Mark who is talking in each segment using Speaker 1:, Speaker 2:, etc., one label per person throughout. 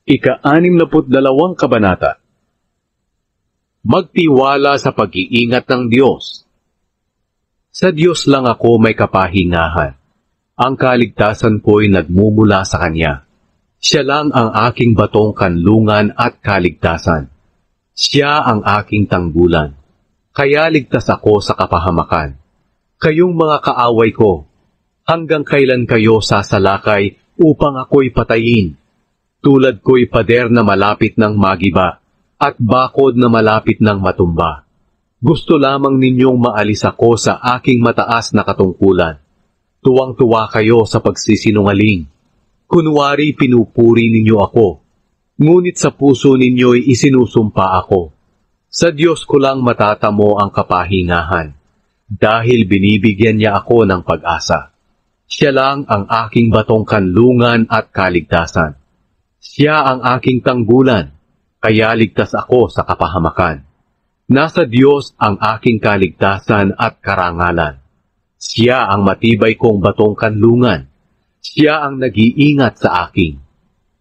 Speaker 1: Ika-62 Kabanata. Magtiwala sa pag-iingat ng Diyos. Sa Diyos lang ako may kapahingahan. Ang kaligtasan ko'y nagmumula sa Kanya. Siya lang ang aking batong kanlungan at kaligtasan. Siya ang aking tanggulan. Kaya ligtas ako sa kapahamakan. Kayong mga kaaway ko, hanggang kailan kayo sasalakay upang ako'y patayin? Tulad ko'y pader na malapit ng magiba at bakod na malapit ng matumba. Gusto lamang ninyong maalis ako sa aking mataas na katungkulan. Tuwang-tuwa kayo sa pagsisinungaling. Kunwari pinupuri ninyo ako, ngunit sa puso ninyo'y isinusumpa ako. Sa Diyos ko lang matatamo ang kapahingahan, dahil binibigyan niya ako ng pag-asa. Siya lang ang aking batong kanlungan at kaligtasan. Siya ang aking tanggulan, kaya ligtas ako sa kapahamakan. Nasa Diyos ang aking kaligtasan at karangalan. Siya ang matibay kong batong kanlungan. Siya ang nag-iingat sa akin.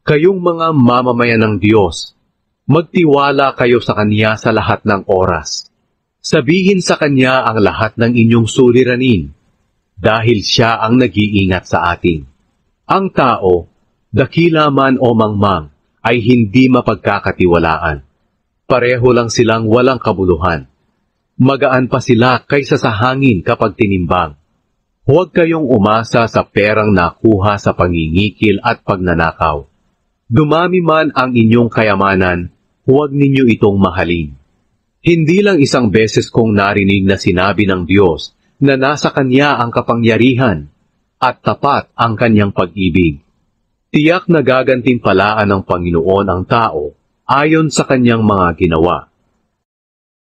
Speaker 1: Kayong mga mamamayan ng Diyos, magtiwala kayo sa Kanya sa lahat ng oras. Sabihin sa Kanya ang lahat ng inyong suliranin, dahil Siya ang nag-iingat sa atin. Ang tao, dakila man o mangmang, ay hindi mapagkakatiwalaan. Pareho lang silang walang kabuluhan. Magaan pa sila kaysa sa hangin kapag tinimbang. Huwag kayong umasa sa perang nakuha sa pangingikil at pagnanakaw. Dumami man ang inyong kayamanan, huwag ninyo itong mahalin. Hindi lang isang beses kong narinig na sinabi ng Diyos na nasa Kanya ang kapangyarihan at tapat ang Kanyang pag-ibig. Tiyak na gagantimpalaan ng Panginoon ang tao ayon sa Kanyang mga ginawa.